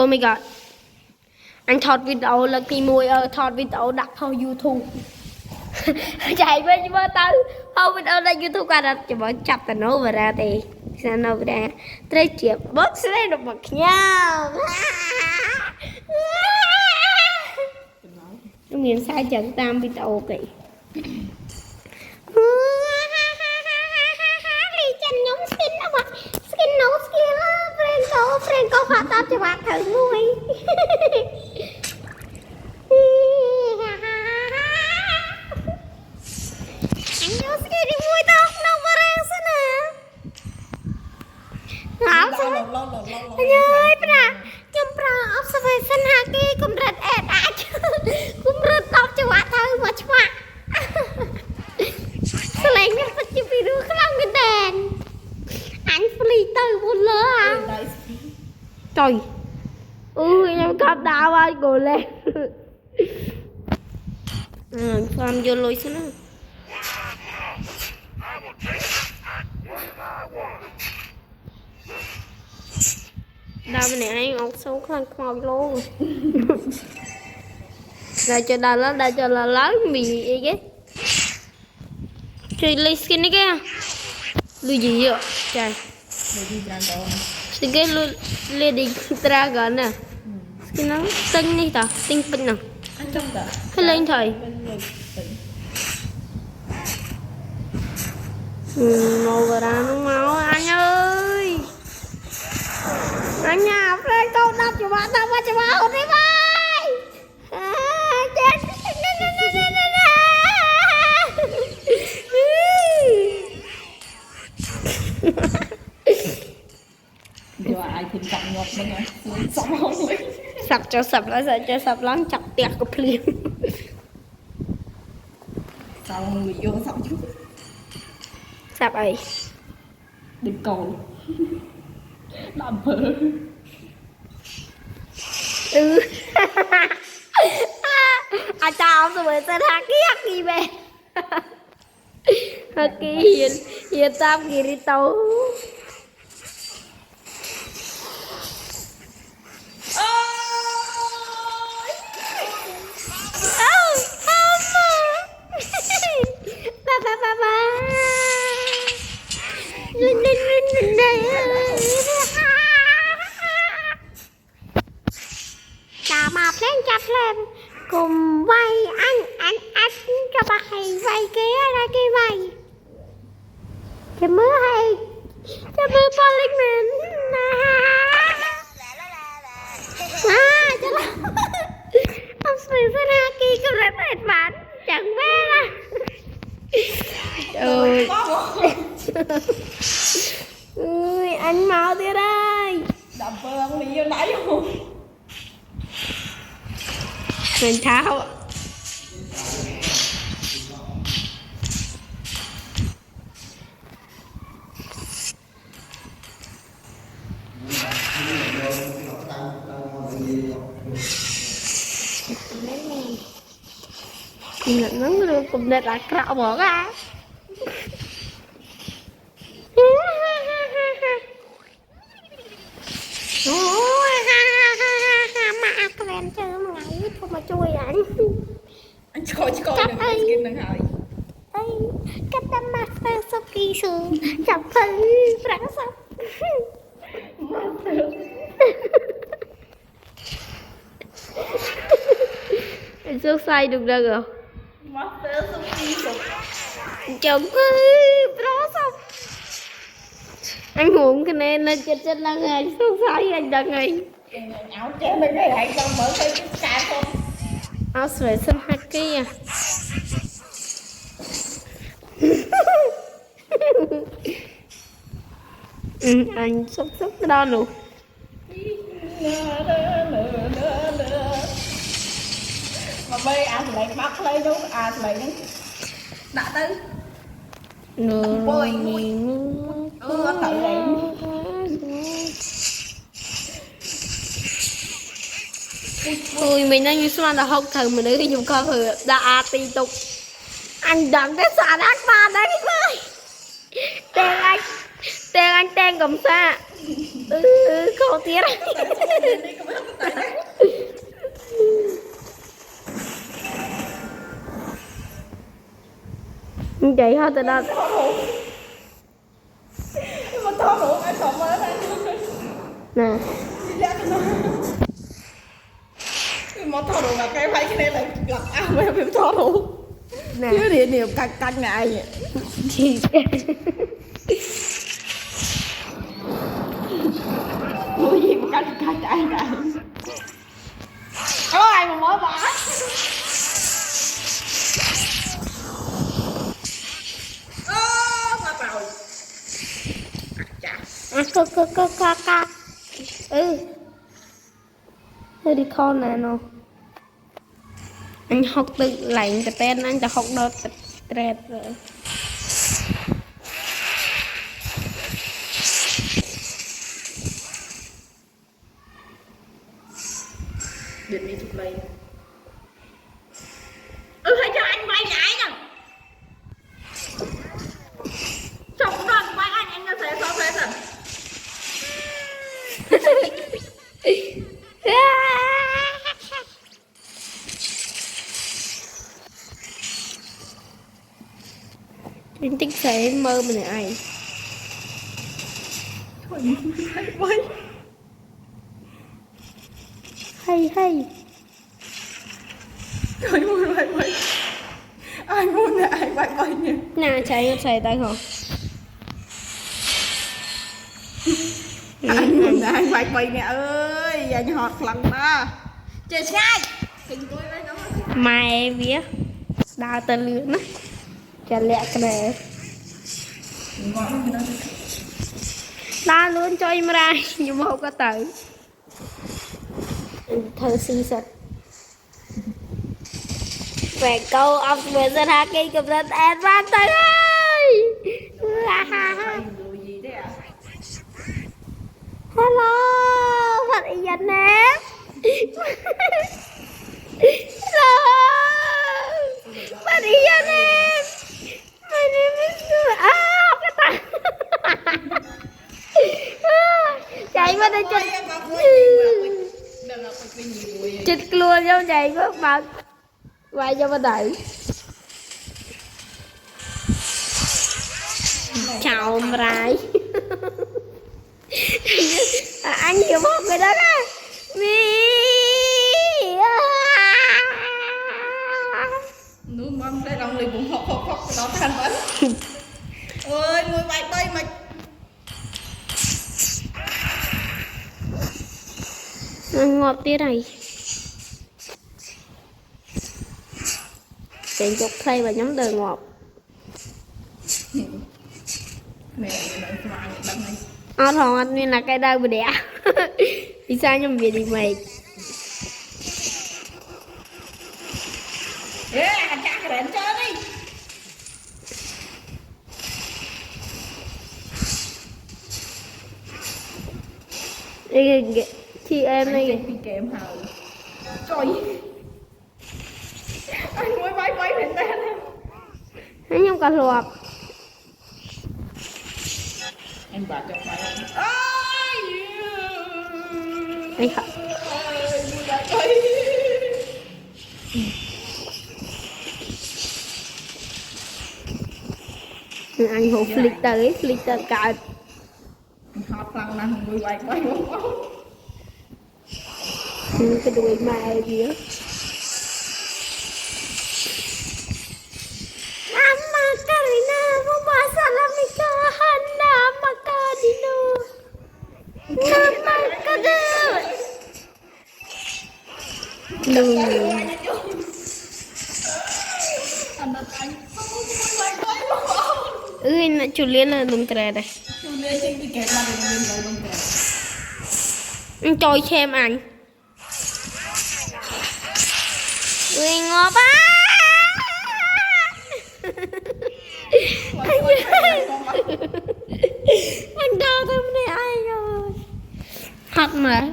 Oh my god. Anh thọt video là cái mùi thọt video đặt vào YouTube. Chạy bên bơ tao. Không video là YouTube qua đặt cho bọn chập tao nấu vào ra thì sao nấu vào ra. Tới chiếc bớt sẽ lên được bật nhau. Miền sai chẳng tam video kì. Chân nhóm skin đó mà. Skin nấu skin á. Friend có khóa tao cho bạn thử nuôi. Anh nhớ skin đi vui tao đâu mà rang xin à. Ngáo sao? Anh ơi bà. Nhâm bà observation hạ kì cũng rất ed ách. Cũng rất tao cho bạn thử mà cho bạn. Sao lại nhớ phát cho video khá lắm cái đèn. Anh free từ một lỡ à. Trời. Em cặp đau ai ngồi lên. Farm vô lôi xuống nữa. Đau bên này anh ốc xấu khăn màu luôn. Đây cho đau lắm, đây cho là lớn mì gì ghét. Trời lấy skin này kìa. Lưu gì vậy? Trời. Sige lady dragon nè. Skin nó tinh đi ta, tinh pin nè. Cái lên thôi. Màu vào ra nó máu anh ơi. Anh nhà friend câu đắp cho bạn tao cho bạn đi bay. Chết. Giờ ai thì chậm ngọt nữa nè, sập không vậy? Sập cho sập lại sợ cho sập lắm chặt tiệt của phim. Sao người vô sập chứ? Sập ấy. Đừng cầu. Làm phở. Chào rồi sẽ thang kia gì về. Haki hiền tam kiri tàu. Chào mà chặt lên cùng vay anh cho bà hay vay kia ra kia vay cho mưa hay cho mưa polyman cho nó ông sửa ra ra kia cũng rất mệt mỏi chẳng biết là ơi anh mau đi đây đập vâng đi vô nãy luôn mình tháo nó cũng đẹp là cạo bỏ ra mà quen chơi mà ngày thôi mà chui anh coi đừng có skin đừng hỏi cách đâm master sau kỳ sườn chọc thân rắn sóc anh xuống say được ra rồi master sau kỳ sườn chồng đó xong anh muốn cái này nó chết là ngày xuống say anh đã ngày áo treo bên đây hãy cho mở cái cà không áo sưởi xanh hạt kia anh xúc đó luôn mà bây à thì lại bắt lấy đúng à thì lại đã tới bôi tự lại ui mình đang như sao là không thằng mình đấy dùng con thử đã ti tục anh đặng cái xả đắt mà đấy ơi tên anh cầm xa khổ tiếc vậy thôi từ đó mà to đủ ai còn mới này nè mà to đủ là cái phải cái này là lật áo mới bị to đủ nè chứ địa điểm căng ngại vậy chị mua gì mà căng ngại có ai mà mới bỏ mà rồi ca thôi đi con này nó anh học tự lạnh cái tên anh đã học đợt stress rồi điện đi chụp lấy hãy cho anh quay lại nè chụp rồi quay anh nó sẽ sao thế rồi Anh tích sẽ mơ mình ai hay hay trời ơi quay ai muốn là ai quay nhỉ nè chạy tay không anh muốn là ai quay nè ơi anh hot lần đó chơi sai mai vía đào tơ lươn á chả lẹ cái này đa luôn cho em ra nhưng mà không có tới thơ xinh xật về câu ông về dân hạ kinh cầm dân em văn tới ơi hello bạn ý dân em hello bạn ý dân em my name is cái ta chạy qua đây chết luôn nhau chạy có bạn quay cho bạn đẩy chào ông rái anh hiểu một cái đó đó nước mắm đây lòng liền cũng hộp đó thành vẫn ơi mùi bay bay mà ngọt tí này chạy chụp thay và nhóm đời ngọt mẹ lại ngoài đâm này thằng anh nên là cái đau bị đẻ vì sao nhưng vì đi mày anh cha cái đèn chơi đi đi chị em này đi kèm hào trời anh mới bay lên tên nó không có luộc anh bà cho phải anh khóc anh hụt flitter cả hot lần là người bay không cái đuôi mai gì á Amma Karina Mubasalamika Handa Makadino Nama Kadu nó chủ liên là đúng trời đây anh trôi xem anh ngọt á anh đau thêm này ai rồi thật mà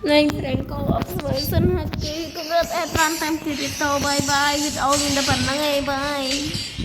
lên đánh cô ốc với sân hạt kì cũng rất an toàn time thì bye bye with all in the bye